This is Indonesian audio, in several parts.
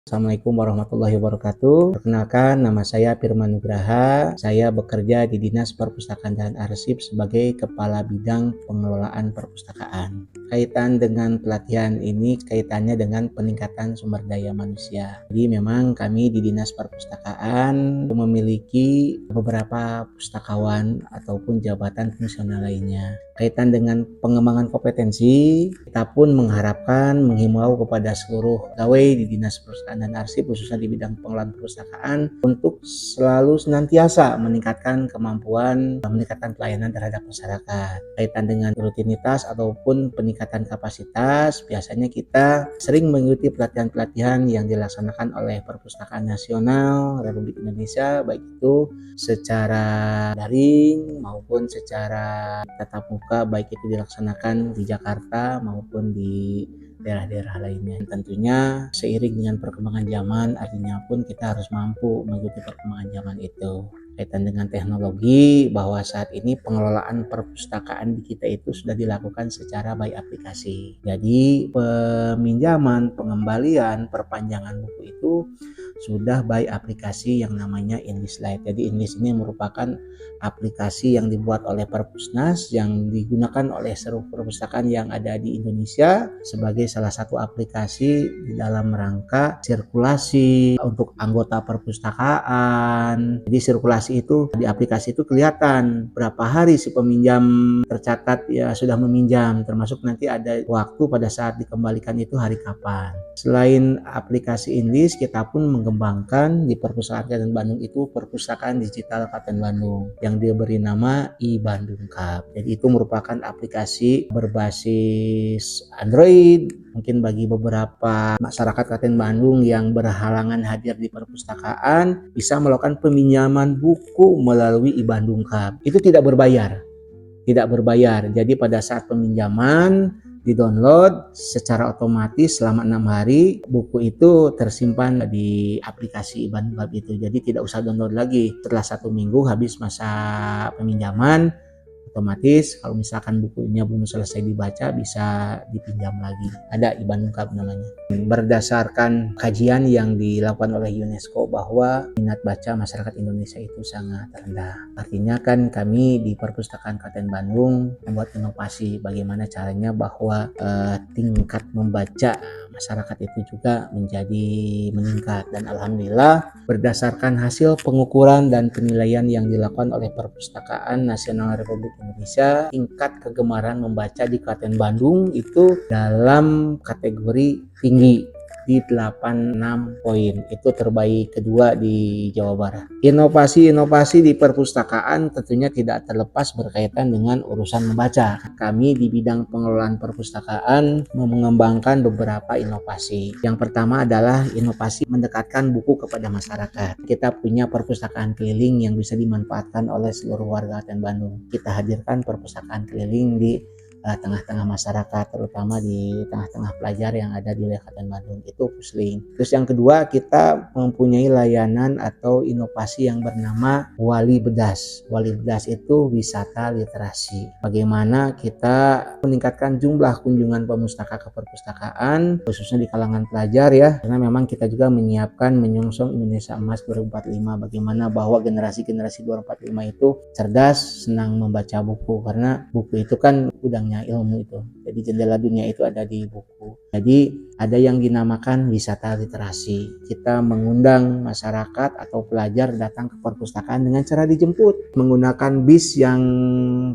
Assalamualaikum warahmatullahi wabarakatuh. Perkenalkan, nama saya Firman Nugraha. Saya bekerja di Dinas Perpustakaan dan Arsip sebagai Kepala Bidang Pengelolaan Perpustakaan. Kaitan dengan pelatihan ini kaitannya dengan peningkatan sumber daya manusia. Jadi memang kami di Dinas Perpustakaan memiliki beberapa pustakawan ataupun jabatan fungsional lainnya. Kaitan dengan pengembangan kompetensi, kita pun mengharapkan menghimbau kepada seluruh pegawai di Dinas Perpustakaan dan Arsip khususnya di bidang pengelolaan perpustakaan untuk selalu senantiasa meningkatkan kemampuan dan meningkatkan pelayanan terhadap masyarakat. Kaitan dengan rutinitas ataupun peningkatan kapasitas, biasanya kita sering mengikuti pelatihan-pelatihan yang dilaksanakan oleh Perpustakaan Nasional Republik Indonesia, baik itu secara daring maupun secara tatap muka, baik itu dilaksanakan di Jakarta maupun di daerah-daerah lainnya. Tentunya seiring dengan perkembangan zaman, artinya pun kita harus mampu mengikuti perkembangan zaman itu. Kaitan dengan teknologi, bahwa saat ini pengelolaan perpustakaan di kita itu sudah dilakukan secara by aplikasi. Jadi peminjaman, pengembalian, perpanjangan buku itu sudah by aplikasi yang namanya Inlislite. Jadi Inlis ini merupakan aplikasi yang dibuat oleh Perpusnas yang digunakan oleh seluruh perpustakaan yang ada di Indonesia sebagai salah satu aplikasi di dalam rangka sirkulasi untuk anggota perpustakaan. Jadi sirkulasi itu di aplikasi itu kelihatan berapa hari si peminjam tercatat ya sudah meminjam, termasuk nanti ada waktu pada saat dikembalikan itu hari kapan. Selain aplikasi Inlis, kita pun mengembangkan di Perpustakaan Kabupaten Bandung itu Perpustakaan Digital Kabupaten Bandung yang diberi nama iBandung Cup. Jadi itu merupakan aplikasi berbasis Android. Mungkin bagi beberapa masyarakat Kabupaten Bandung yang berhalangan hadir di perpustakaan bisa melakukan peminjaman buku melalui iBandung Cup. Itu tidak berbayar. Jadi pada saat peminjaman di-download secara otomatis selama 6 hari buku itu tersimpan di aplikasi iBandung Cup itu. Jadi tidak usah download lagi. Setelah 1 minggu habis masa peminjaman, otomatis kalau misalkan bukunya belum selesai dibaca bisa dipinjam lagi. Ada iBandung Cup namanya. Berdasarkan kajian yang dilakukan oleh UNESCO bahwa minat baca masyarakat Indonesia itu sangat rendah. Artinya kan kami di Perpustakaan Kabupaten Bandung membuat inovasi bagaimana caranya bahwa tingkat membaca masyarakat itu juga menjadi meningkat, dan alhamdulillah berdasarkan hasil pengukuran dan penilaian yang dilakukan oleh Perpustakaan Nasional Republik Indonesia, tingkat kegemaran membaca di Kabupaten Bandung itu dalam kategori tinggi di 86 poin. Itu terbaik kedua di Jawa Barat. Inovasi-inovasi di perpustakaan tentunya tidak terlepas berkaitan dengan urusan membaca. Kami di bidang pengelolaan perpustakaan mengembangkan beberapa inovasi. Yang pertama adalah inovasi mendekatkan buku kepada masyarakat. Kita punya perpustakaan keliling yang bisa dimanfaatkan oleh seluruh warga Kabupaten Bandung. Kita hadirkan perpustakaan keliling di tengah-tengah masyarakat, terutama di tengah-tengah pelajar yang ada di wilayah Kabupaten Bandung, itu Pusling. Terus yang kedua, kita mempunyai layanan atau inovasi yang bernama Wali Bedas. Wali Bedas itu wisata literasi. Bagaimana kita meningkatkan jumlah kunjungan pemustaka ke perpustakaan, khususnya di kalangan pelajar ya, karena memang kita juga menyiapkan menyongsong Indonesia Emas 2045, bagaimana bahwa generasi-generasi 2045 itu cerdas, senang membaca buku, karena buku itu kan udangnya ilmu itu. Jadi jendela dunia itu ada di buku. Jadi ada yang dinamakan wisata literasi. Kita mengundang masyarakat atau pelajar datang ke perpustakaan dengan cara dijemput menggunakan bis yang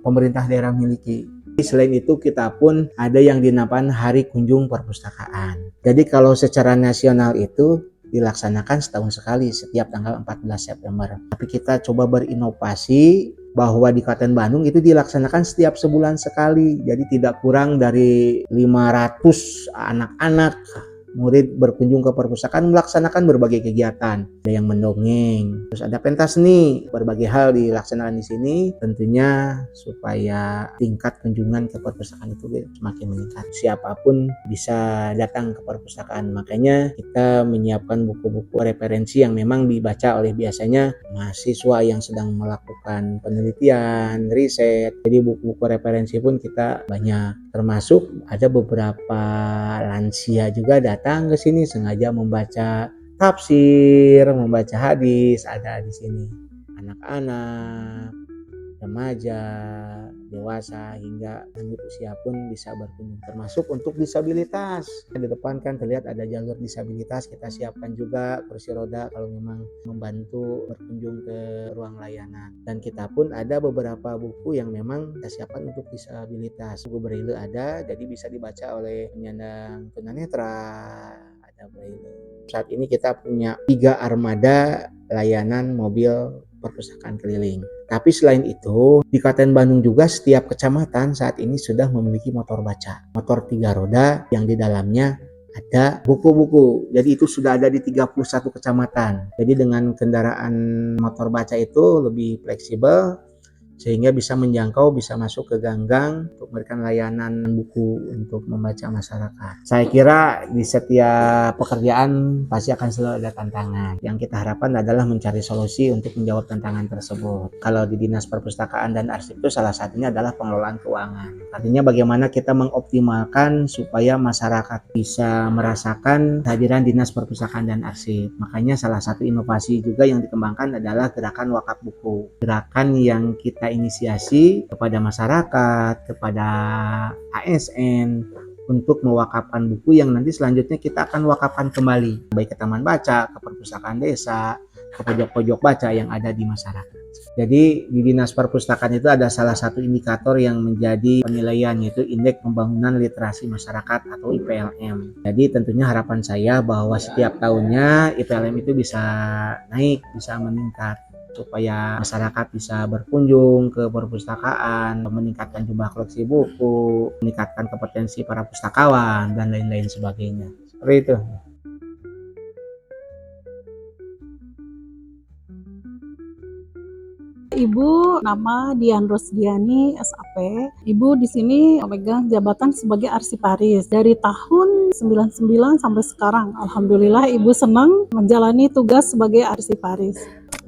pemerintah daerah miliki. Selain itu kita pun ada yang dinamakan Hari Kunjung Perpustakaan. Jadi kalau secara nasional itu dilaksanakan setahun sekali setiap tanggal 14 September. Tapi kita coba berinovasi bahwa di Kabupaten Bandung itu dilaksanakan setiap sebulan sekali. Jadi tidak kurang dari 500 anak-anak murid berkunjung ke perpustakaan melaksanakan berbagai kegiatan. Ada yang mendongeng, terus ada pentas seni, berbagai hal dilaksanakan di sini. Tentunya supaya tingkat kunjungan ke perpustakaan itu semakin meningkat. Siapapun bisa datang ke perpustakaan. Makanya kita menyiapkan buku-buku referensi yang memang dibaca oleh biasanya mahasiswa yang sedang melakukan penelitian, riset. Jadi buku-buku referensi pun kita banyak. Termasuk ada beberapa lansia juga datang ke sini sengaja membaca tafsir, membaca hadis, ada di sini. Anak-anak, remaja, dewasa, hingga lanjut usia pun bisa berkunjung, termasuk untuk disabilitas. Di depan kan terlihat ada jalur disabilitas, kita siapkan juga kursi roda kalau memang membantu berkunjung ke ruang layanan. Dan kita pun ada beberapa buku yang memang kita siapkan untuk disabilitas. Buku Braille ada, jadi bisa dibaca oleh penyandang tunanetra, ada Braille. Saat ini kita punya 3 armada layanan mobil perpustakaan keliling. Tapi selain itu, di Kabupaten Bandung juga setiap kecamatan saat ini sudah memiliki motor baca. Motor 3 roda yang di dalamnya ada buku-buku. Jadi itu sudah ada di 31 kecamatan. Jadi dengan kendaraan motor baca itu lebih fleksibel, sehingga bisa menjangkau, bisa masuk ke gang-gang untuk memberikan layanan buku untuk membaca masyarakat. Saya kira di setiap pekerjaan pasti akan selalu ada tantangan. Yang kita harapkan adalah mencari solusi untuk menjawab tantangan tersebut. Kalau di Dinas Perpustakaan dan Arsip itu salah satunya adalah pengelolaan keuangan. Artinya bagaimana kita mengoptimalkan supaya masyarakat bisa merasakan kehadiran Dinas Perpustakaan dan Arsip. Makanya salah satu inovasi juga yang dikembangkan adalah gerakan wakaf buku. Gerakan yang kita inisiasi kepada masyarakat, kepada ASN untuk mewakafkan buku yang nanti selanjutnya kita akan wakafkan kembali, baik ke taman baca, ke perpustakaan desa, ke pojok-pojok baca yang ada di masyarakat. Jadi di Dinas Perpustakaan itu ada salah satu indikator yang menjadi penilaian, yaitu Indeks Pembangunan Literasi Masyarakat atau IPLM. Jadi tentunya harapan saya bahwa setiap tahunnya IPLM itu bisa naik, bisa meningkat, supaya masyarakat bisa berkunjung ke perpustakaan, meningkatkan jumlah koleksi buku, meningkatkan kompetensi para pustakawan, dan lain-lain sebagainya. Seperti itu. Ibu nama Dian Rosdiani SAP. Ibu di sini memegang jabatan sebagai arsiparis dari tahun 99 sampai sekarang. Alhamdulillah Ibu senang menjalani tugas sebagai arsiparis.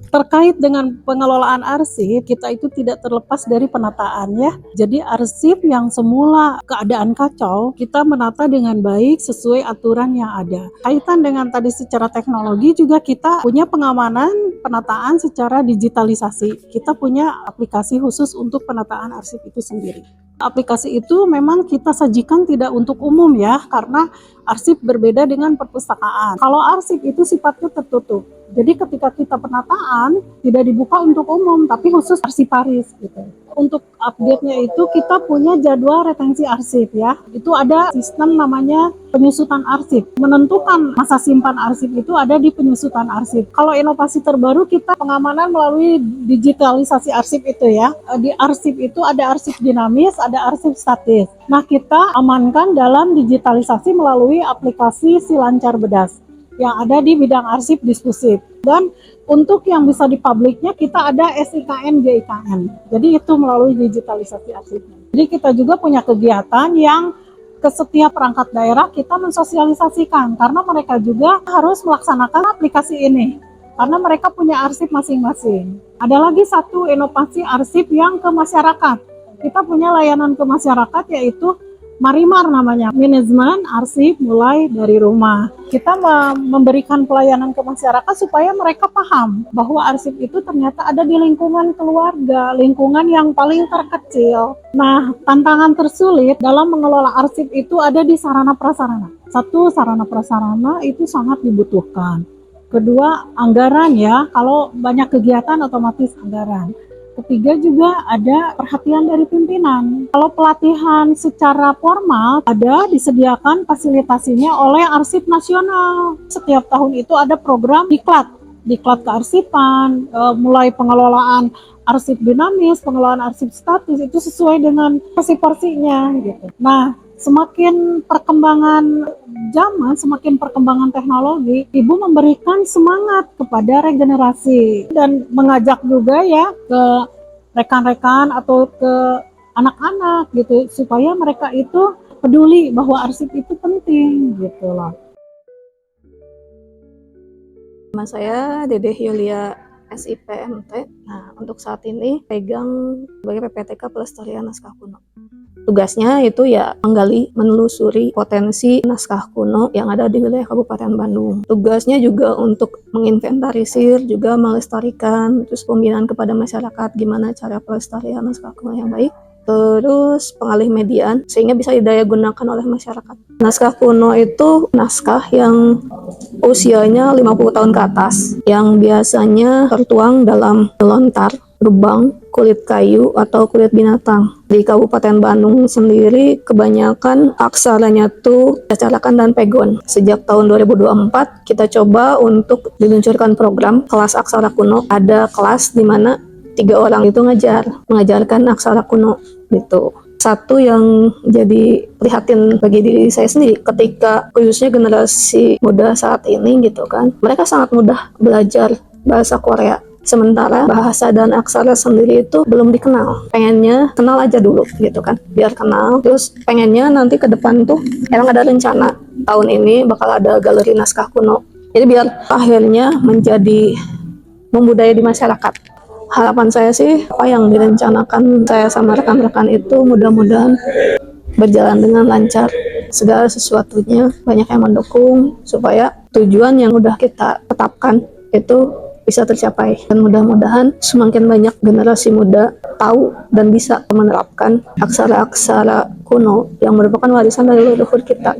Terkait dengan pengelolaan arsip, kita itu tidak terlepas dari penataan ya. Jadi arsip yang semula keadaan kacau, kita menata dengan baik sesuai aturan yang ada. Kaitan dengan tadi secara teknologi juga kita punya pengamanan penataan secara digitalisasi. Kita punya aplikasi khusus untuk penataan arsip itu sendiri. Aplikasi itu memang kita sajikan tidak untuk umum ya, karena arsip berbeda dengan perpustakaan. Kalau arsip itu sifatnya tertutup. Jadi ketika kita penataan tidak dibuka untuk umum, tapi khusus arsiparis gitu. Untuk update-nya itu kita punya jadwal retensi arsip ya. Itu ada sistem namanya penyusutan arsip. Menentukan masa simpan arsip itu ada di penyusutan arsip. Kalau inovasi terbaru kita pengamanan melalui digitalisasi arsip itu ya. Di arsip itu ada arsip dinamis, ada arsip statis. Nah kita amankan dalam digitalisasi melalui aplikasi Si Lancar Bedas yang ada di bidang arsip diskursif. Dan untuk yang bisa di publiknya kita ada SIKN JIKN. Jadi itu melalui digitalisasi arsip. Jadi kita juga punya kegiatan yang ke setiap perangkat daerah kita mensosialisasikan, karena mereka juga harus melaksanakan aplikasi ini karena mereka punya arsip masing-masing. Ada lagi satu inovasi arsip yang ke masyarakat. Kita punya layanan ke masyarakat yaitu Marimar namanya, manajemen arsip mulai dari rumah. Kita memberikan pelayanan ke masyarakat supaya mereka paham bahwa arsip itu ternyata ada di lingkungan keluarga, lingkungan yang paling terkecil. Nah, tantangan tersulit dalam mengelola arsip itu ada di sarana prasarana. Satu, sarana prasarana itu sangat dibutuhkan. Kedua, anggaran ya, kalau banyak kegiatan otomatis anggaran. Ketiga juga ada perhatian dari pimpinan. Kalau pelatihan secara formal ada disediakan fasilitasinya oleh Arsip Nasional. Setiap tahun itu ada program diklat kearsipan, mulai pengelolaan arsip dinamis, pengelolaan arsip statis itu sesuai dengan porsi-porsinya gitu. Nah, semakin perkembangan zaman, semakin perkembangan teknologi, Ibu memberikan semangat kepada regenerasi dan mengajak juga ya ke rekan-rekan atau ke anak-anak gitu supaya mereka itu peduli bahwa arsip itu penting gitu loh. Nama saya Dedeh Yulia SIPMT. Nah, untuk saat ini pegang sebagai PPTK Pelestarian Naskah Kuno. Tugasnya itu ya menggali, menelusuri potensi naskah kuno yang ada di wilayah Kabupaten Bandung. Tugasnya juga untuk menginventarisir, juga melestarikan, terus pembinaan kepada masyarakat gimana cara pelestarian naskah kuno yang baik. Terus pengalih mediaan sehingga bisa didaya gunakan oleh masyarakat. Naskah kuno itu naskah yang usianya 50 tahun ke atas, yang biasanya tertuang dalam lontar, gebang, kulit kayu, atau kulit binatang. Di Kabupaten Bandung sendiri kebanyakan aksaranya tuh cacarakan dan pegon. Sejak tahun 2024 kita coba untuk diluncurkan program kelas aksara kuno. Ada kelas di mana 3 orang itu mengajarkan aksara kuno gitu. Satu yang jadi prihatin bagi diri saya sendiri ketika khususnya generasi muda saat ini gitu kan, mereka sangat mudah belajar bahasa Korea, sementara bahasa dan aksara sendiri itu belum dikenal. Pengennya kenal aja dulu gitu kan, biar kenal. Terus pengennya nanti ke depan tuh emang ada rencana tahun ini bakal ada galeri naskah kuno, jadi biar akhirnya menjadi membudaya di masyarakat. Harapan saya sih apa yang direncanakan saya sama rekan-rekan itu mudah-mudahan berjalan dengan lancar. Segala sesuatunya banyak yang mendukung supaya tujuan yang udah kita tetapkan itu bisa tercapai. Dan mudah-mudahan semakin banyak generasi muda tahu dan bisa menerapkan aksara-aksara kuno yang merupakan warisan dari leluhur kita.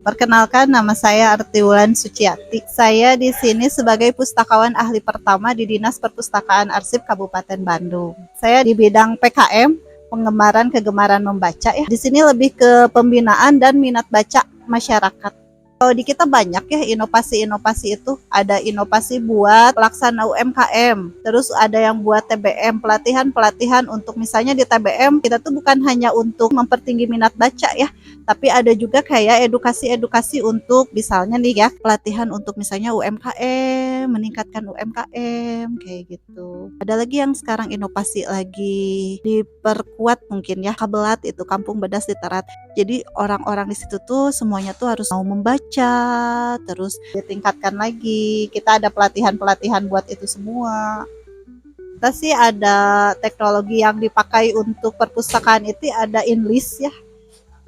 Perkenalkan, nama saya Artiwulan Suciati. Saya di sini sebagai pustakawan ahli pertama di Dinas Perpustakaan Arsip Kabupaten Bandung. Saya di bidang PKM, pengembaraan kegemaran membaca ya. Di sini lebih ke pembinaan dan minat baca masyarakat. Kalau di kita banyak ya inovasi-inovasi itu. Ada inovasi buat pelaksana UMKM, terus ada yang buat TBM, pelatihan-pelatihan untuk misalnya di TBM kita tuh bukan hanya untuk mempertinggi minat baca ya, tapi ada juga kayak edukasi-edukasi untuk misalnya nih ya, pelatihan untuk misalnya UMKM, meningkatkan UMKM kayak gitu. Ada lagi yang sekarang inovasi lagi diperkuat mungkin ya, Kabelat itu Kampung Bedas Literat. Jadi orang-orang di situ tuh semuanya tuh harus mau membaca, terus ditingkatkan lagi. Kita ada pelatihan-pelatihan buat itu semua. Kita sih ada teknologi yang dipakai untuk perpustakaan itu ada Inlist ya.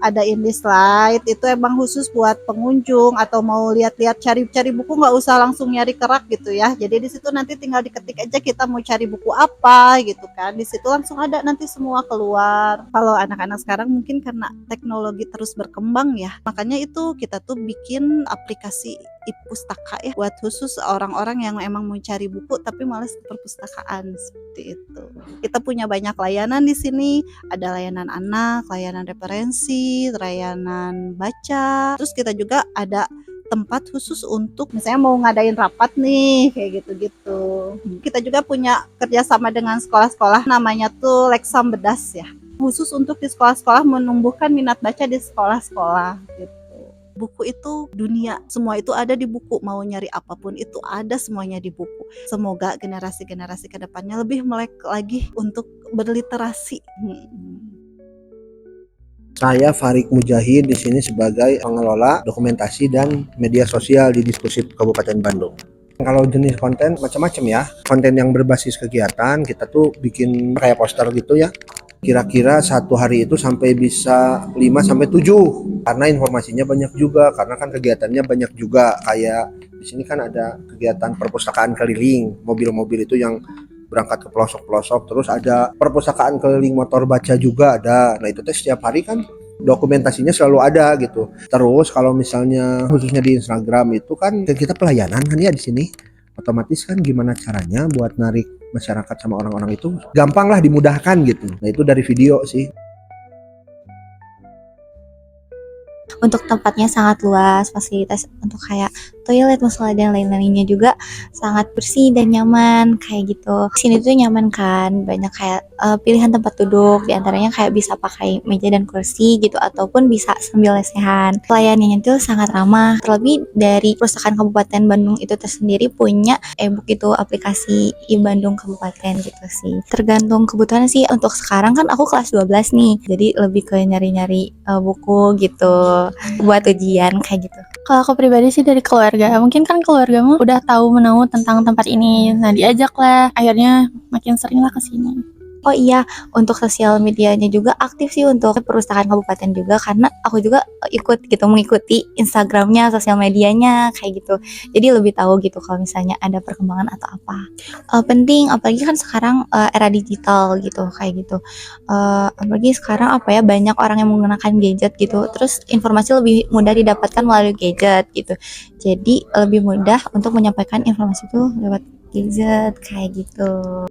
Ada Inlist Lite, itu emang khusus buat pengunjung atau mau lihat-lihat cari-cari buku, nggak usah langsung nyari kerak gitu ya. Jadi di situ nanti tinggal diketik aja kita mau cari buku apa gitu kan. Di situ langsung ada nanti semua keluar. Kalau anak-anak sekarang mungkin karena teknologi terus berkembang ya, makanya itu kita tuh bikin aplikasi e-pustaka ya buat khusus orang-orang yang emang mau cari buku tapi males ke perpustakaan seperti itu. Kita punya banyak layanan di sini, ada layanan anak, layanan referensi, layanan baca. Terus kita juga ada tempat khusus untuk misalnya mau ngadain rapat nih kayak gitu-gitu. Kita juga punya kerjasama dengan sekolah-sekolah namanya tuh Leksam Bedas ya. Khusus untuk di sekolah-sekolah menumbuhkan minat baca di sekolah-sekolah gitu. Buku itu dunia, semua itu ada di buku, mau nyari apapun itu ada semuanya di buku. Semoga generasi-generasi kedepannya lebih melek lagi untuk berliterasi. Saya Farik Mujahid di sini sebagai pengelola dokumentasi dan media sosial di Diskursif Kabupaten Bandung. Kalau jenis konten macam-macam ya, konten yang berbasis kegiatan kita tuh bikin kayak poster gitu ya. Kira-kira satu hari itu sampai bisa 5-7 karena informasinya banyak juga, karena kan kegiatannya banyak juga. Kayak di sini kan ada kegiatan perpustakaan keliling, mobil-mobil itu yang berangkat ke pelosok-pelosok, terus ada perpustakaan keliling motor baca juga ada. Nah itu setiap hari kan dokumentasinya selalu ada gitu. Terus kalau misalnya khususnya di Instagram itu kan kita pelayanan kan ya di sini. Otomatis kan gimana caranya buat narik masyarakat sama orang-orang itu gampang lah, dimudahkan gitu. Nah itu dari video sih. Untuk tempatnya sangat luas, fasilitas untuk kayak toilet, musola dan lain-lainnya juga sangat bersih dan nyaman kayak gitu. Sini tuh nyaman kan, banyak kayak pilihan tempat duduk, diantaranya kayak bisa pakai meja dan kursi gitu, ataupun bisa sambil lesehan. Pelayanannya tuh sangat ramah. Terlebih dari Perpustakaan Kabupaten Bandung itu tersendiri punya e-book itu aplikasi e-Bandung Kabupaten gitu sih. Tergantung kebutuhan sih. Untuk sekarang kan aku kelas 12 nih, jadi lebih ke nyari-nyari buku gitu buat ujian kayak gitu. Kalau aku pribadi sih dari keluarga keluarga. Mungkin kan keluargamu udah tahu menahu tentang tempat ini. Nah, diajaklah. Akhirnya makin seringlah ke sini. Oh iya, untuk sosial medianya juga aktif sih untuk perpustakaan kabupaten juga, karena aku juga ikut gitu, mengikuti Instagramnya, sosial medianya kayak gitu. Jadi lebih tahu gitu kalau misalnya ada perkembangan atau apa. Penting, apalagi kan sekarang era digital gitu kayak gitu. Apalagi sekarang apa ya, banyak orang yang menggunakan gadget gitu, terus informasi lebih mudah didapatkan melalui gadget gitu. Jadi lebih mudah untuk menyampaikan informasi itu lewat gadget kayak gitu.